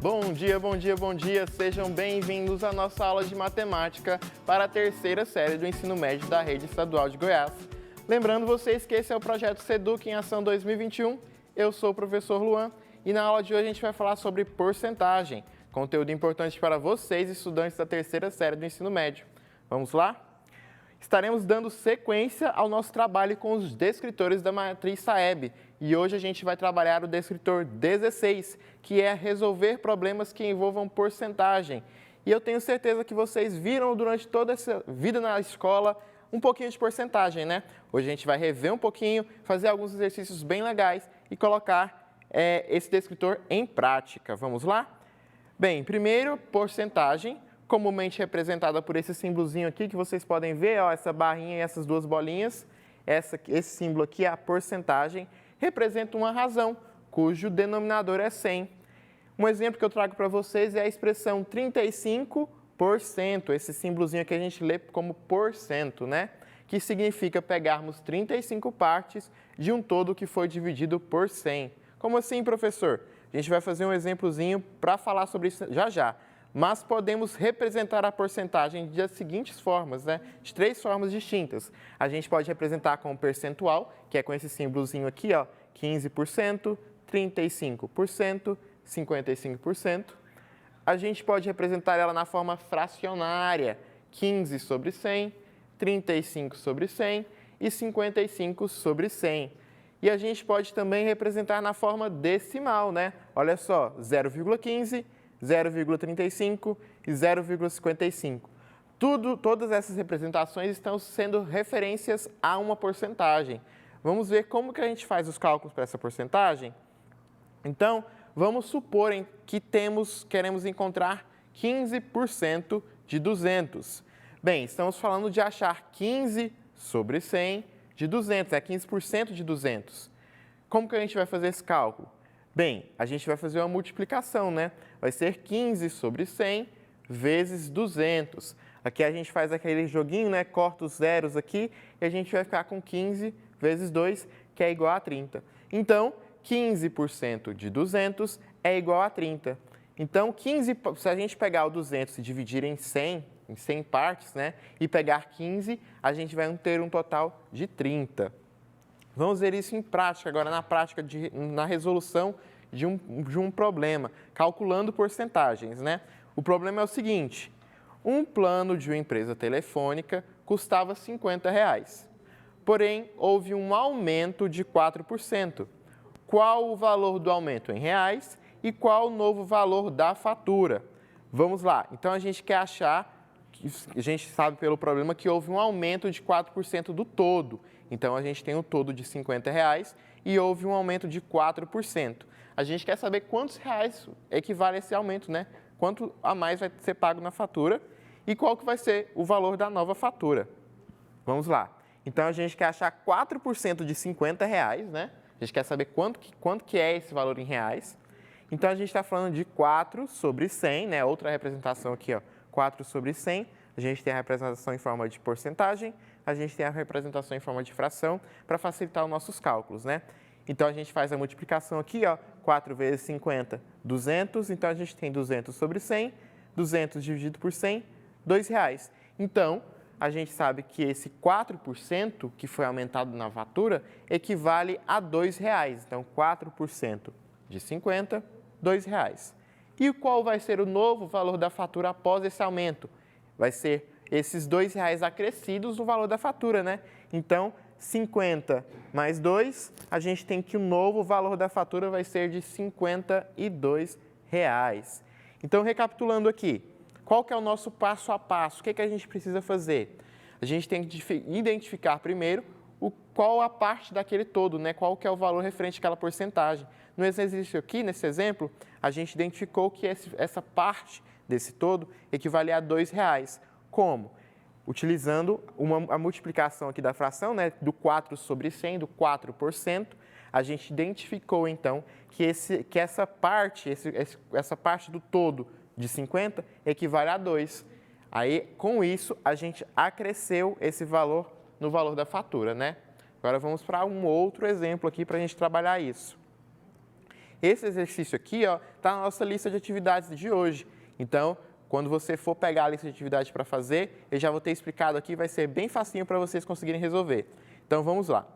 Bom dia, bom dia, bom dia! Sejam bem-vindos à nossa aula de matemática para a terceira série do ensino médio da Rede Estadual de Goiás. Lembrando vocês que esse é o projeto Seduc em Ação 2021. Eu sou o professor Luan e na aula de hoje a gente vai falar sobre porcentagem, conteúdo importante para vocês, estudantes da terceira série do ensino médio. Vamos lá? Estaremos dando sequência ao nosso trabalho com os descritores da matriz Saeb e hoje a gente vai trabalhar o descritor 16, que é resolver problemas que envolvam porcentagem. E eu tenho certeza que vocês viram durante toda essa vida na escola um pouquinho de porcentagem, né? Hoje a gente vai rever um pouquinho, fazer alguns exercícios bem legais e colocar esse descritor em prática. Vamos lá? Bem, primeiro, porcentagem, comumente representada por esse símbolozinho aqui, que vocês podem ver, ó, essa barrinha e essas duas bolinhas. Esse símbolo aqui é a porcentagem, representa uma razão, cujo denominador é 100. Um exemplo que eu trago para vocês é a expressão 35%, esse símbolozinho que a gente lê como porcento, né? Que significa pegarmos 35 partes de um todo que foi dividido por 100. Como assim, professor? A gente vai fazer um exemplozinho para falar sobre isso já já. Mas podemos representar a porcentagem das seguintes formas, né? De três formas distintas. A gente pode representar com percentual, que é com esse símbolozinho aqui, ó, 15%, 35%, 55%. A gente pode representar ela na forma fracionária, 15 sobre 100, 35 sobre 100 e 55 sobre 100. E a gente pode também representar na forma decimal, né? Olha só, 0,15, 0,35 e 0,55. Todas essas representações estão sendo referências a uma porcentagem. Vamos ver como que a gente faz os cálculos para essa porcentagem? Então, vamos supor que queremos encontrar 15% de 200. Bem, estamos falando de achar 15 sobre 100 de 200, é 15% de 200. Como que a gente vai fazer esse cálculo? Bem, a gente vai fazer uma multiplicação, né? Vai ser 15 sobre 100 vezes 200. Aqui a gente faz aquele joguinho, né? Corta os zeros aqui e a gente vai ficar com 15 vezes 2, que é igual a 30. Então, 15% de 200 é igual a 30. Então, se a gente pegar o 200 e dividir em 100 partes, né? E pegar 15, a gente vai ter um total de 30. Vamos ver isso em prática, agora na prática, na resolução de um problema, calculando porcentagens, né? O problema é o seguinte, um plano de uma empresa telefônica custava R$50, porém houve um aumento de 4%. Qual o valor do aumento em reais e qual o novo valor da fatura? Vamos lá, então a gente quer achar, a gente sabe pelo problema que houve um aumento de 4% do todo. Então, a gente tem um todo de R$50 e houve um aumento de 4%. A gente quer saber quantos reais equivale a esse aumento, né? Quanto a mais vai ser pago na fatura e qual que vai ser o valor da nova fatura. Vamos lá. Então, a gente quer achar 4% de R$50, né? A gente quer saber quanto que é esse valor em reais. Então, a gente está falando de 4 sobre 100, né? Outra representação aqui, ó. 4 sobre 100. A gente tem a representação em forma de porcentagem, a gente tem a representação em forma de fração para facilitar os nossos cálculos, né? Então, a gente faz a multiplicação aqui, ó, 4 vezes 50, 200. Então, a gente tem 200 sobre 100, 200 dividido por 100, R$2. Então, a gente sabe que esse 4% que foi aumentado na fatura equivale a R$2. Então, 4% de 50, R$2. E qual vai ser o novo valor da fatura após esse aumento? Vai ser esses R$2 acrescidos no valor da fatura, né? Então, 50 mais 2, a gente tem que o novo valor da fatura vai ser de R$52. Então, recapitulando aqui, qual que é o nosso passo a passo? O que a gente precisa fazer? A gente tem que identificar primeiro qual a parte daquele todo, né? Qual que é o valor referente àquela porcentagem. No exercício aqui, nesse exemplo, a gente identificou que essa parte desse todo equivale a R$2. Como? Utilizando a multiplicação aqui da fração, né, do 4 sobre 100, do 4%, a gente identificou, então, que essa parte do todo de 50 equivale a 2. Aí, com isso, a gente acresceu esse valor no valor da fatura, né? Agora, vamos para um outro exemplo aqui para a gente trabalhar isso. Esse exercício aqui está na nossa lista de atividades de hoje. Então, quando você for pegar a lista de atividades para fazer, eu já vou ter explicado aqui, vai ser bem facinho para vocês conseguirem resolver. Então, vamos lá.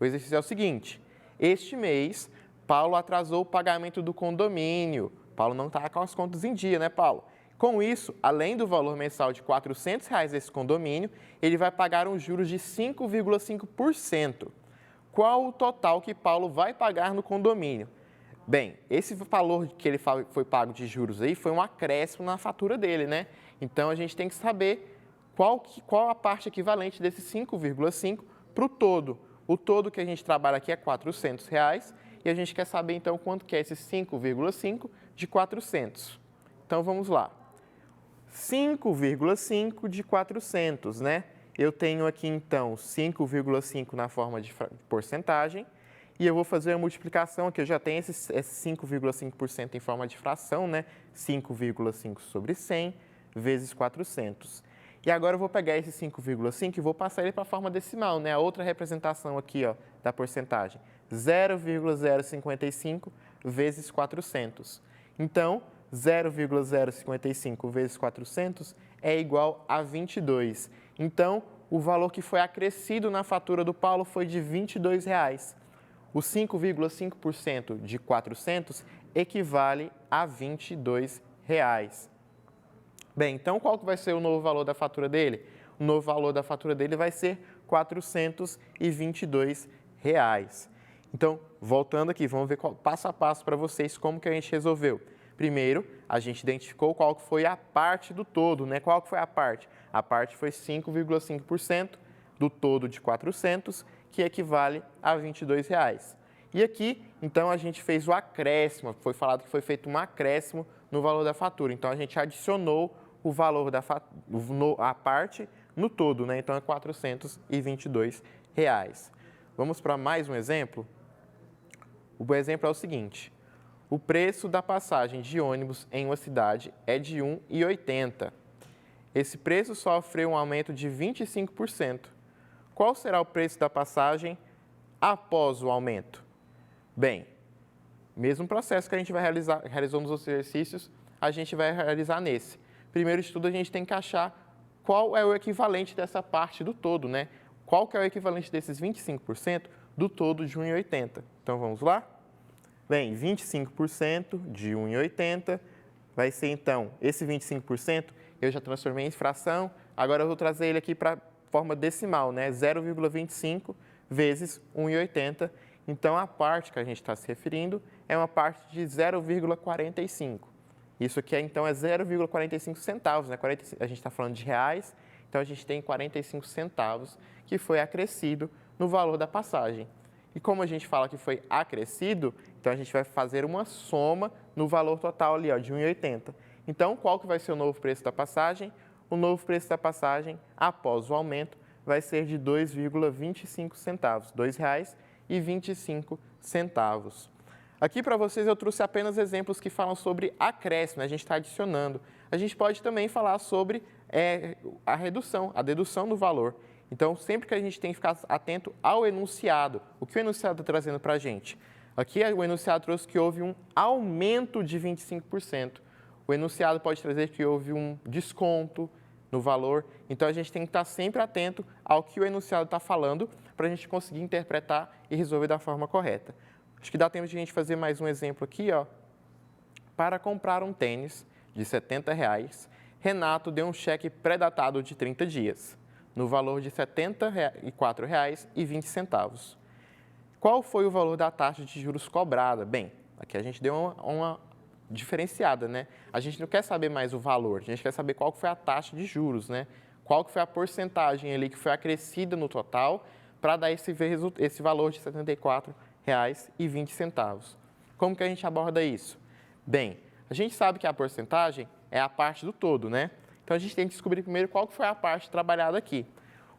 O exercício é o seguinte: este mês, Paulo atrasou o pagamento do condomínio. Paulo não está com as contas em dia, né, Paulo? Com isso, além do valor mensal de R$ 400 desse condomínio, ele vai pagar um juros de 5,5%. Qual o total que Paulo vai pagar no condomínio? Bem, esse valor que ele foi pago de juros aí foi um acréscimo na fatura dele, né? Então, a gente tem que saber qual a parte equivalente desse 5,5 para o todo. O todo que a gente trabalha aqui é R$ 400 e a gente quer saber, então, quanto que é esse 5,5 de 400. Então, vamos lá. 5,5 de 400, né? Eu tenho aqui, então, 5,5 na forma de porcentagem. E eu vou fazer a multiplicação aqui, eu já tenho esse 5,5% em forma de fração, né? 5,5 sobre 100 vezes 400. E agora eu vou pegar esse 5,5 e vou passar ele para a forma decimal, né? A outra representação aqui, da porcentagem. 0,055 vezes 400. Então, 0,055 vezes 400 é igual a 22. Então, o valor que foi acrescido na fatura do Paulo foi de R$ 22. O 5,5% de 400 equivale a R$ 22. Bem, então qual que vai ser o novo valor da fatura dele? O novo valor da fatura dele vai ser R$ 422. Então, voltando aqui, vamos ver passo a passo para vocês como que a gente resolveu. Primeiro, a gente identificou qual que foi a parte do todo, né? Qual que foi a parte? A parte foi 5,5% do todo de 400, que equivale a R$ 22. E aqui, então, a gente fez o acréscimo, foi falado que foi feito um acréscimo no valor da fatura. Então, a gente adicionou o valor a parte no todo, né? Então, é R$ 422. Vamos para mais um exemplo? O exemplo é o seguinte: o preço da passagem de ônibus em uma cidade é de R$ 1,80. Esse preço sofreu um aumento de 25%. Qual será o preço da passagem após o aumento? Bem, mesmo processo que a gente realizou nos outros exercícios, a gente vai realizar nesse. Primeiro de tudo, a gente tem que achar qual é o equivalente dessa parte do todo, né? Qual que é o equivalente desses 25% do todo de 1,80? Então, vamos lá? Bem, 25% de 1,80 vai ser, então, esse 25% eu já transformei em fração, agora eu vou trazer ele aqui para a forma decimal, né? 0,25 vezes 1,80. Então, a parte que a gente está se referindo é uma parte de 0,45. Isso aqui, então, é 0,45 centavos, né? A gente está falando de reais, então a gente tem 45 centavos que foi acrescido no valor da passagem. E como a gente fala que foi acrescido, então a gente vai fazer uma soma no valor total ali, de 1,80. Então, qual que vai ser o novo preço da passagem? O novo preço da passagem, após o aumento, vai ser de 2,25 centavos, R$ 2,25. Aqui para vocês eu trouxe apenas exemplos que falam sobre acréscimo, né? A gente está adicionando. A gente pode também falar sobre a redução, a dedução do valor. Então, sempre que a gente tem que ficar atento ao enunciado. O que o enunciado está trazendo para a gente? Aqui o enunciado trouxe que houve um aumento de 25%. O enunciado pode trazer que houve um desconto no valor. Então, a gente tem que estar sempre atento ao que o enunciado está falando para a gente conseguir interpretar e resolver da forma correta. Acho que dá tempo de a gente fazer mais um exemplo aqui. Para comprar um tênis de R$ 70, Renato deu um cheque pré-datado de 30 dias, no valor de R$ 74,20. Qual foi o valor da taxa de juros cobrada? Bem, aqui a gente deu uma diferenciada, né? A gente não quer saber mais o valor, a gente quer saber qual foi a taxa de juros, né? Qual que foi a porcentagem ali que foi acrescida no total para dar esse valor de R$ 74,20. Como que a gente aborda isso? Bem, a gente sabe que a porcentagem é a parte do todo, né? Então, a gente tem que descobrir primeiro qual que foi a parte trabalhada aqui.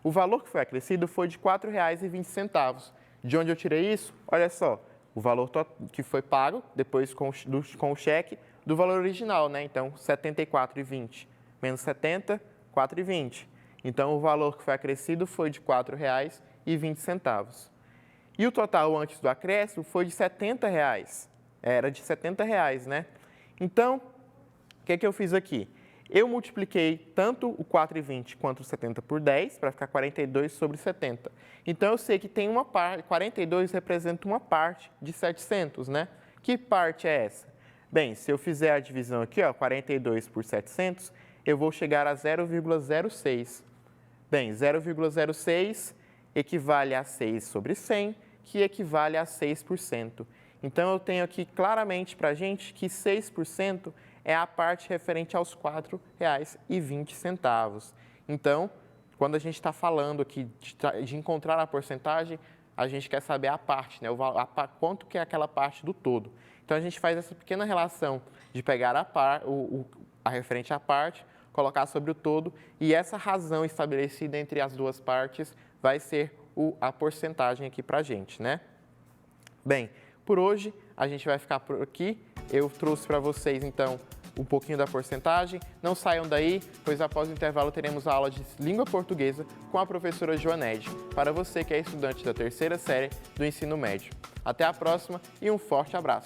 O valor que foi acrescido foi de R$ 4,20. De onde eu tirei isso? Olha só, o valor que foi pago, depois com o cheque, do valor original, né? Então, R$ 74,20 menos 70, R$ 4,20. Então, o valor que foi acrescido foi de R$ 4,20. E o total antes do acréscimo foi de R$ 70. era de R$ 70, né? Então, o que eu fiz aqui? Eu multipliquei tanto o 4,20 quanto o 70 por 10, para ficar 42 sobre 70. Então, eu sei que tem uma parte, 42 representa uma parte de 700, né? Que parte é essa? Bem, se eu fizer a divisão aqui, ó, 42 por 700, eu vou chegar a 0,06. Bem, 0,06 equivale a 6 sobre 100, que equivale a 6%. Então, eu tenho aqui claramente para a gente que 6% é a parte referente aos R$ 4,20. Então, quando a gente está falando aqui de encontrar a porcentagem, a gente quer saber a parte, né? Quanto que é aquela parte do todo. Então, a gente faz essa pequena relação de pegar a referente à parte, colocar sobre o todo, e essa razão estabelecida entre as duas partes vai ser a porcentagem aqui para a gente, né? Bem, por hoje a gente vai ficar por aqui. Eu trouxe para vocês, então, um pouquinho da porcentagem. Não saiam daí, pois após o intervalo teremos a aula de língua portuguesa com a professora Joanede, para você que é estudante da terceira série do ensino médio. Até a próxima e um forte abraço!